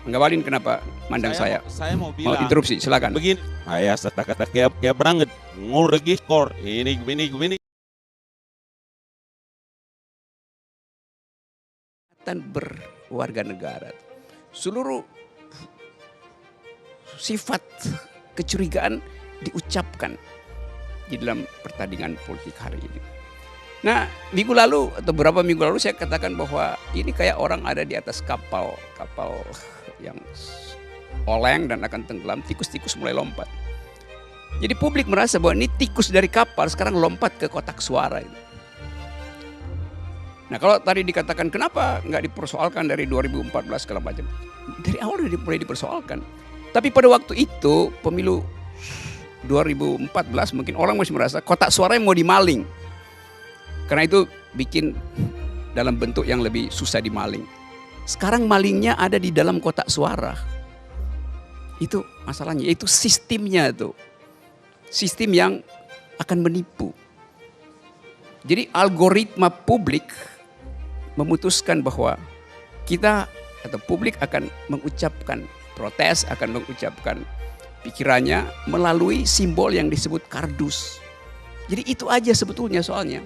Ngawalin kenapa mandang saya? Saya mau Mau bilang interupsi, silakan. begini. Saya kata kayak berangkat nguregi kor ini gini. Dan berwarga negara. Seluruh sifat kecurigaan diucapkan di dalam pertandingan politik hari ini. Nah, minggu lalu atau beberapa minggu lalu saya katakan bahwa ini kayak orang ada di atas kapal yang oleng dan akan tenggelam, tikus-tikus mulai lompat. Jadi publik merasa bahwa ini tikus dari kapal sekarang lompat ke kotak suara itu. Nah, kalau tadi dikatakan kenapa nggak dipersoalkan dari 2014 segala macam, dari awal udah mulai dipersoalkan. Tapi pada waktu itu pemilu 2014 mungkin orang masih merasa kotak suaranya mau dimaling. Karena itu bikin dalam bentuk yang lebih susah dimaling. Sekarang malingnya ada di dalam kotak suara. Itu masalahnya, itu sistemnya tuh. Sistem yang akan menipu. Jadi algoritma publik memutuskan bahwa kita atau publik akan mengucapkan protes, akan mengucapkan pikirannya melalui simbol yang disebut kardus. Jadi itu aja sebetulnya soalnya.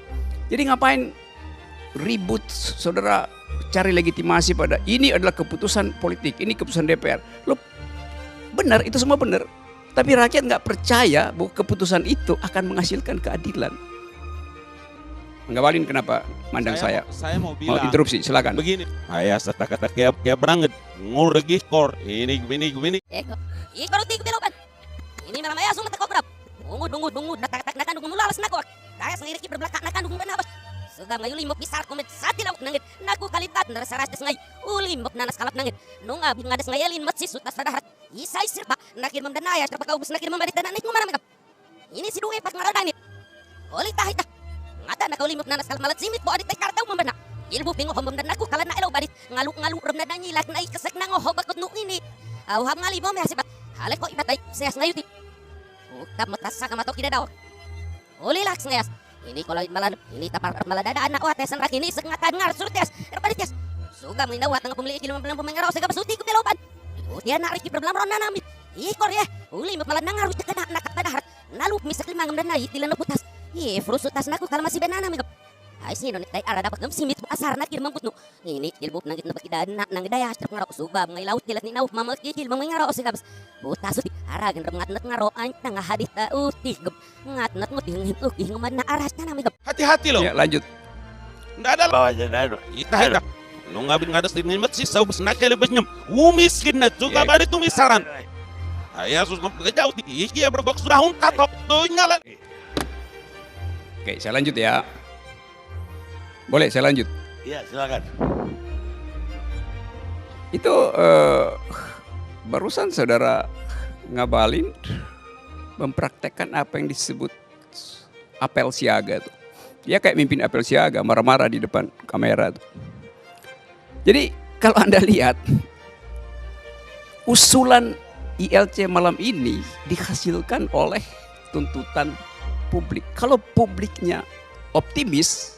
Jadi ngapain ribut saudara cari legitimasi pada ini adalah keputusan politik, ini keputusan DPR. Loh, benar, itu semua benar. Tapi rakyat nggak percaya bahwa keputusan itu akan menghasilkan keadilan. Ngawalin kenapa mandang saya? Saya mau bilang. Mau interupsi, silakan. Begini. Saya kata kayak berangkat nguregi kor ini gini. Ikor uti belokan. Ini malam ayah sumata kok berap. Dungu tak dunggu lalas nako. Kaya sengiri ki berbelakang nakan dunggu benabas. Sudah ngayu limbok besar komet sati lauk nangit. Naku kalitat ndara saras des ngai. Ulimbok nanas kalap nangit. Nung abi ngades ngayalin matsi sutas sadahat. Isai sirpa nakir memdanaya terpa kau bus nakir membadit dan anik ngumara megap. Ini si duwe pak ngaradani. Oli tahita. Ngata na kau limbok nanas kalap malat simit bo adit tay kartaw membana. Ilbu pingo hombom dan aku kalan na elaw badit. Ngaluk rem na nyilak na ikesek na ngoho bakot nu ini. Awham ngali mo mehasibat. Halek ko ibatay sayas ngayuti. Ukap matasa kamatok kidadaw. Uli laks ngayas. Ini kalau ini tapar maladada anak watesan rak ini sengatan ngar surtes. Erbadites. Suga mengindawat nga pumili kilom pemengaraw sa kabasuti ko belopan. Utian na riki problem ron nanamit. Ikor ya. Uli malad nangar utak na nakak padahar. Nalup misak limang dan naik tilan na putas. Frusutas naku kalau masih benana migap. Ay sino ni tay ara dapat ngam simit asar na kirmang putno. Ini kilbuk nang gitna bakida na nang daya strap ngaro subab ngay laut tilat ni naup mamak kikil mang ngaro sa kabas. Butas uti aragan rem ngatnat ngaro ay tanga hadit ta uti gep. Ngatnat mo ding hituk ing man na aras na migap. Hati-hati loh. Ya, lanjut. Nggak ada Bawahnya dado. Ita. Nung abin ngadas din matsi sa ubus na kelebes nyam. Umiskin na juga bari tumisaran. Ayah sus ngejauh di iki ya berbok sudah tatok tuh ngalan. Oke, saya lanjut ya. Boleh saya lanjut? Iya, silakan. Itu barusan saudara Ngabalin mempraktekkan apa yang disebut apel siaga tuh. Dia kayak mimpin apel siaga, marah-marah di depan kamera tuh. Jadi kalau Anda lihat usulan ILC malam ini dihasilkan oleh tuntutan publik. Kalau publiknya optimis,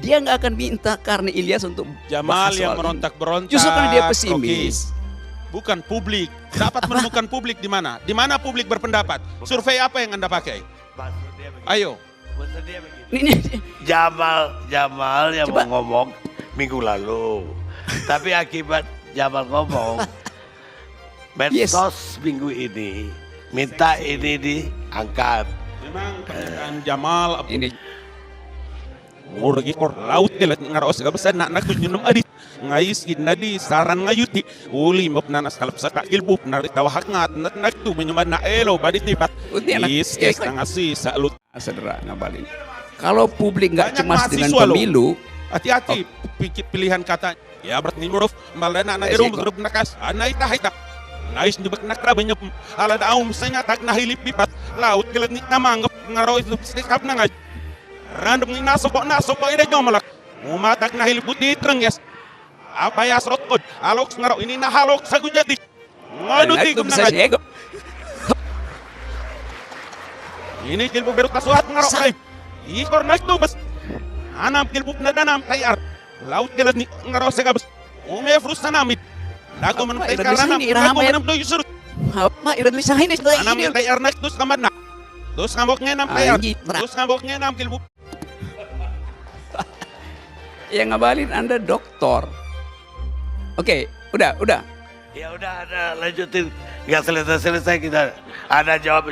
dia nggak akan minta Karni Ilyas untuk Jamal bahas yang soal ini. merontak-berontak. Justru karena dia pesimis. Bukan publik. Dapat menemukan publik di mana? Di mana publik berpendapat? Survei apa yang Anda pakai? Maksud dia begini. Ayo. Maksud dia begini. Ini Jamal yang Coba. mau ngomong minggu lalu. Tapi akibat Jamal ngomong, medsos minggu ini minta ini diangkat. Memang pernyataan Jamal ini ngurgi kor laut tilat ngaraos gabasa nak tunjunum adit ngais ginadi saran ngayuti uli mop nanas kalap sa ilbu nari tawahak ngat nak tu menyuman na elo badit tipat Uti anak. is Ya, ngasi sa lut saudara Ngabalin. Kalau publik nggak Banyak cemas dengan mahasiswa loh. pemilu, hati-hati pilihan kata ya berat ni muruf malana na Eh, irum siko. grup nakas anay tahita nais nyebek nakra banyak ala daum sanya tak nahilip pipat laut kilat ni namanggap ngaro itu sikap nangaj random ni nasok ina nyomalak umatak nahilip buti trenges apa ya srotkod alok ngaro ini nahalok sa gujati ngadu nah, ti itu bisa nangaj diego. ini kilbu berut kasuat ngaro kay ikor nak tu bas anam kilbu na danam kayar laut kilat ni ngaro sa gabas ume frus sanamit Lagu man Apa, tay iradli karana, sini, lagu ramai. man doy sur. Ma, iradli sa akin Anam ini. tay arnak dus kamad na. Dus ngambok ngenam tay. Ay, Dus ngambok ngenam kilbu. Yang ngabalin Anda doktor. Oke, udah. Ya udah, ada lanjutin. Nggak selesai kita. Ada jawab.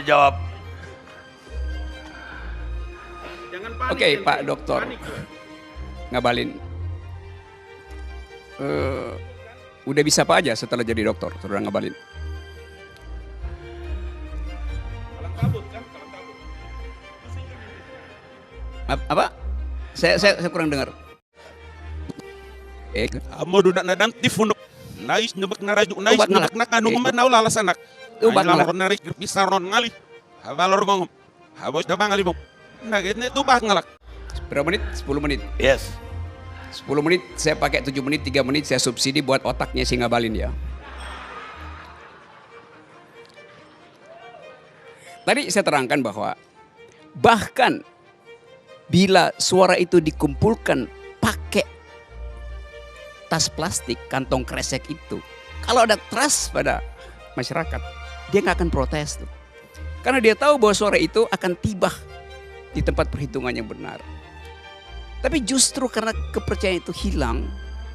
Jangan panik. Oke, Pak Dokter. Ngabalin. Udah bisa apa aja setelah jadi dokter, saudara Ngabalin? Kalang kabut kan, kalang kabut. Apa? Saya kurang dengar. Amo duda na dan tifundok. Nais nyebek na raju, nais Ubat nyebek na kanu man na ulalas anak. Ubat Ay, ngalak. lamor na rik pisaron ngali. Habalor ngom. Habos da bangali bom. Nagit na tubak ngalak. Berapa menit? 10 menit. Yes. 10 menit, saya pakai 7 menit, 3 menit saya subsidi buat otaknya si Ngabalin ya. Tadi saya terangkan bahwa bahkan bila suara itu dikumpulkan pakai tas plastik, kantong kresek itu, kalau ada trust pada masyarakat, dia nggak akan protes tuh. Karena dia tahu bahwa suara itu akan tiba di tempat perhitungan yang benar. Tapi justru karena kepercayaan itu hilang,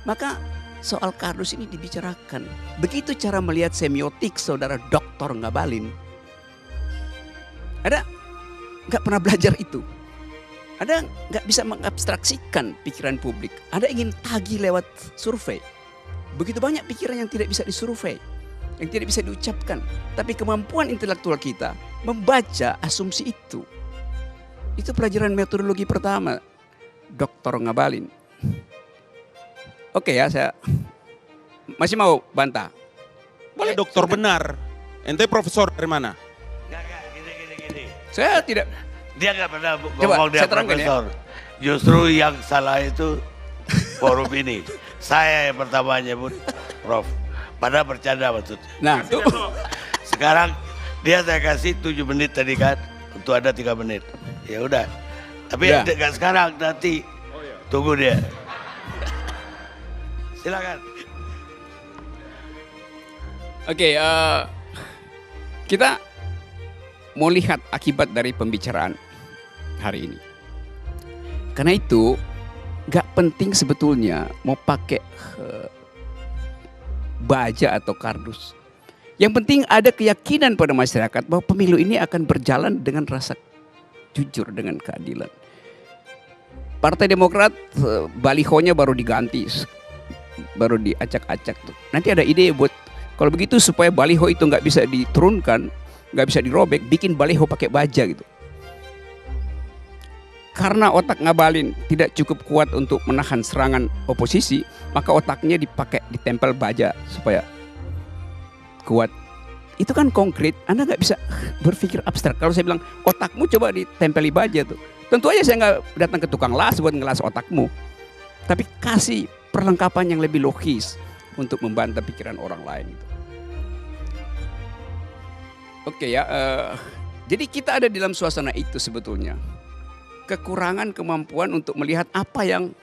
maka soal kardus ini dibicarakan. Begitu cara melihat semiotik saudara Doktor Ngabalin. Ada nggak pernah belajar itu? Ada nggak bisa mengabstraksikan pikiran publik? Ada ingin tagih lewat survei? Begitu banyak pikiran yang tidak bisa disurvei, yang tidak bisa diucapkan. Tapi kemampuan intelektual kita membaca asumsi itu pelajaran metodologi pertama Doktor Ngabalin. Oke ya, saya masih mau bantah. Boleh dokter benar. Ente profesor dari mana? Nggak, gini. Saya tidak. Dia nggak pernah Coba, ngomong dia saya terangkan ya. profesor. Justru yang salah itu forum ini. Saya yang pertama nyebut Prof. Padahal bercanda maksud. Nah, tuh. Sekarang dia saya kasih 7 menit tadi kan. Untuk ada 3 menit. Ya udah. Tapi Ya. nggak sekarang, nanti. Tunggu dia. Silakan. Oke, kita mau lihat akibat dari pembicaraan hari ini. Karena itu gak penting sebetulnya mau pakai baja atau kardus. Yang penting ada keyakinan pada masyarakat bahwa pemilu ini akan berjalan dengan rasa jujur, dengan keadilan. Partai Demokrat balihonya baru diganti, baru diacak-acak tuh. Nanti ada ide buat kalau begitu supaya baliho itu nggak bisa diturunkan, nggak bisa dirobek, bikin baliho pakai baja gitu. Karena otak Ngabalin tidak cukup kuat untuk menahan serangan oposisi, maka otaknya ditempel baja supaya kuat. Itu kan konkret, Anda nggak bisa berpikir abstrak. Kalau saya bilang otakmu coba ditempeli baja tuh, tentu aja saya nggak datang ke tukang las buat ngelas otakmu, tapi kasih perlengkapan yang lebih logis untuk membantah pikiran orang lain. Oke ya, jadi kita ada di dalam suasana itu sebetulnya. Kekurangan kemampuan untuk melihat apa yang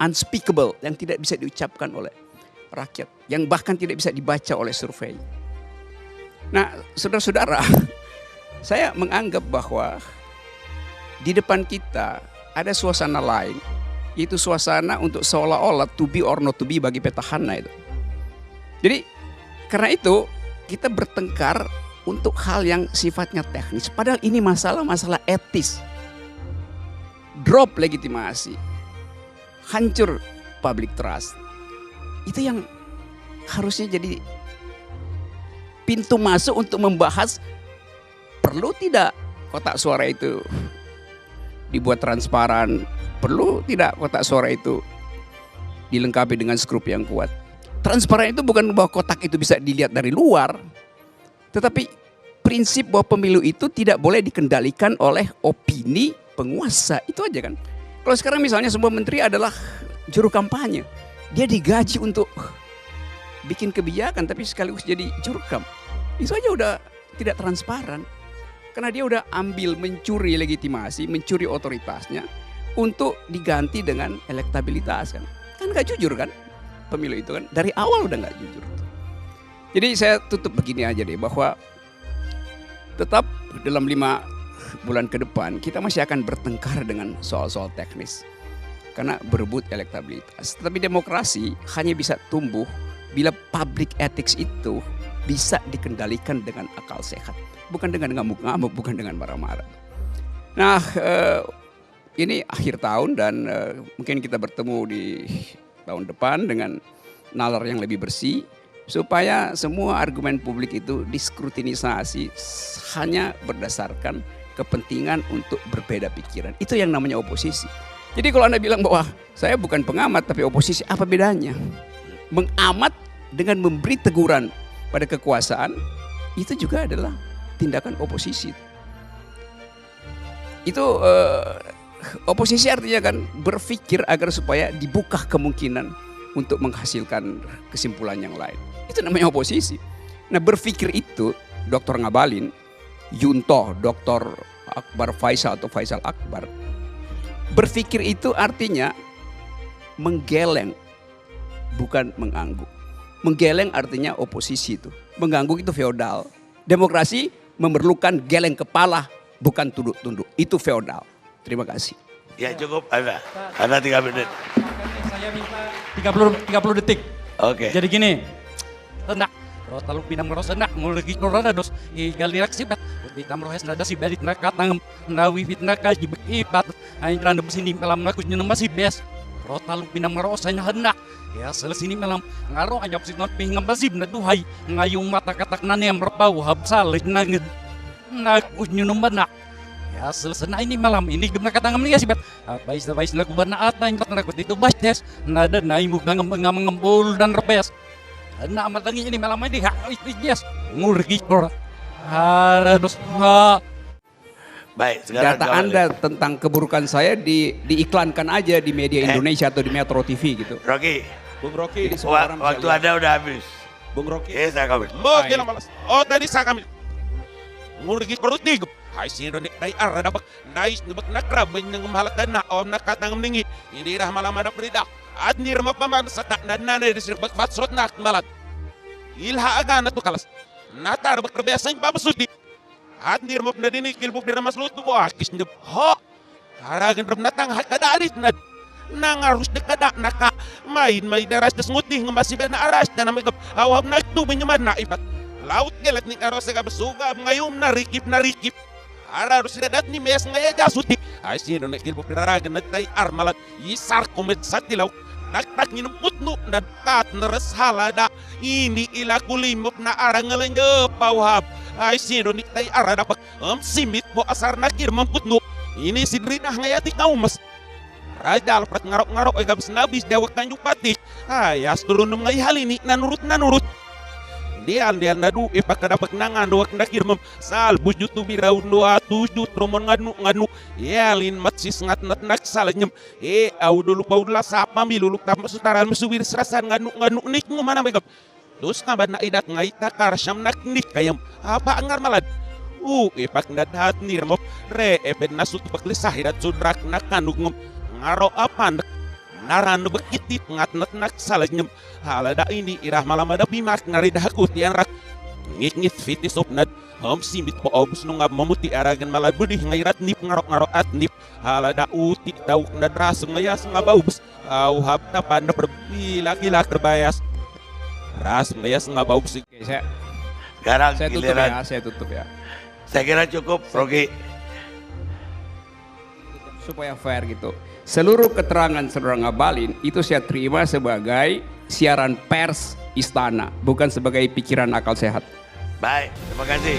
unspeakable, yang tidak bisa diucapkan oleh rakyat, yang bahkan tidak bisa dibaca oleh survei. Nah, saudara-saudara, saya menganggap bahwa di depan kita ada suasana lain, yaitu suasana untuk seolah-olah to be or not to be bagi petahana itu. Jadi karena itu kita bertengkar untuk hal yang sifatnya teknis, padahal ini masalah etis. Drop legitimasi, hancur public trust. Itu yang harusnya jadi pintu masuk untuk membahas perlu tidak kotak suara itu dibuat transparan, perlu tidak kotak suara itu dilengkapi dengan skrup yang kuat. Transparan itu bukan bahwa kotak itu bisa dilihat dari luar, tetapi prinsip bahwa pemilu itu tidak boleh dikendalikan oleh opini penguasa. Itu aja kan. Kalau sekarang misalnya semua menteri adalah juru kampanye, dia digaji untuk bikin kebijakan tapi sekaligus jadi jurkam. Itu aja udah tidak transparan. Karena dia udah ambil mencuri legitimasi, mencuri otoritasnya untuk diganti dengan elektabilitas kan. Kan gak jujur kan pemilu itu kan. Dari awal udah gak jujur. Jadi saya tutup begini aja deh, bahwa tetap dalam 5 bulan ke depan kita masih akan bertengkar dengan soal-soal teknis karena berebut elektabilitas. Tetapi demokrasi hanya bisa tumbuh bila public ethics itu bisa dikendalikan dengan akal sehat, bukan dengan ngamuk-ngamuk, bukan dengan marah-marah. Nah, ini akhir tahun dan mungkin kita bertemu di tahun depan dengan nalar yang lebih bersih, supaya semua argumen publik itu diskrutinisasi hanya berdasarkan kepentingan untuk berbeda pikiran. Itu yang namanya oposisi. Jadi kalau Anda bilang bahwa saya bukan pengamat tapi oposisi, apa bedanya? Mengamat dengan memberi teguran pada kekuasaan itu juga adalah tindakan oposisi. Itu oposisi artinya kan berpikir agar supaya dibuka kemungkinan untuk menghasilkan kesimpulan yang lain. Itu namanya oposisi. Nah, berpikir itu Dr. Ngabalin, Yunto, Dr. Akbar Faisal atau Faisal Akbar, berpikir itu artinya menggeleng, bukan mengangguk. Menggeleng artinya oposisi itu. Mengangguk itu feodal. Demokrasi memerlukan geleng kepala, bukan tunduk-tunduk. Itu feodal. Terima kasih. Ya cukup, Anda 3 menit. Saya minta 30 detik. Oke. Jadi gini, tendak, rotalu pinam rosenak, mulai korona dos, igalirak sibat, pitam rohes nada si berit nakatang, nawi fit nakaji bekipat, aing random sini malam aku nyenem masih bes, rotalu pinam rosanya hendak, ya selesini malam ngaro anyap si not pingam basib na duhay, ngayong mata katak nanem repau habsalik nangid, naku nyenem benak. Ya selesai ini malam ini gimana kata ngam nih sih bet bais lagu bana ata yang nakut itu bastes nada naimuk ngembul dan repes na amat lagi ini malam ini yes ngurgi kor harus Baik, sekarang data Anda tentang keburukan saya diiklankan aja di media Indonesia atau di Metro TV gitu. Rocky, Bung Rocky. Jadi semua orang bisa waktu lihat. Anda udah habis. Bung Rocky. Saya kawin. Mbok kailan malas. Oh tadi sa kami. Ngurgi korut tig. Hay sino ni tay ara dapat nais nubak nakrab ng mahalakan na om nakatang ningi. Hindi rah malamada prida. At nirma paman sa tak na nanay disir batsot nak malat. Ilha aga na to kalas. Natar bakrebesan papasuti. At nirma na din kilbuk dira maslut mo akis nib. Ho. Haragan ram natang hakadarit na. Nangarus de kada naka main may daras des nguti ngmasibe na aras na namigap awab na tubing man na ipat. Laut gelat ni aros ka basuga ngayum na rikip. Ara rusidat ni mes ngaya jasuti. Ay sino na kilbo piraragan na tay armalat. Isar kumet sa tilaw. Nagtak ni putno na kat na rashalada. Ini ila kulimop na arangalan pawhab. Ay sino ni tay aradapak. Simit mo asar na kirmang putno. Ini sidrina ngaya ti kaumas. Radal prat ngarok-ngarok ay gabs nabis dawak kanjuk pati. Ay asturun ngay halini nanurut. Dian nadu ipakadapak nangan doak nakirmam sal bujut tu birau doa tujuh tromon nganu yalin matsis ngat naksalanyem au dulu paudla sapa miluluk tam sutaran mesubir serasan nganu nik ngumana megap terus naban na idat ngaita karsyam nik kayam apa angar malad ipak nadat nirmop re eben nasut paklisah idat sudrak nakandung ngaro apa naran bekitit ngat naksalanyem halada ini irah malam ada pimak ngarida hakut yang rak ngit fitis opnad simit po obus nung mamuti aragan malabudi ngairat nip ngarok at nip halada uti dauk na drasem ngayas ngabaubus au hapta panda berbila terbayas ras ngayas ngabaubus. Oke, Sekarang saya tutup giliran. ya, saya tutup ya. Saya kira cukup, Rocky. Supaya fair gitu. Seluruh keterangan Saudara Ngabalin itu saya terima sebagai siaran pers istana, bukan sebagai pikiran akal sehat. Baik, terima kasih.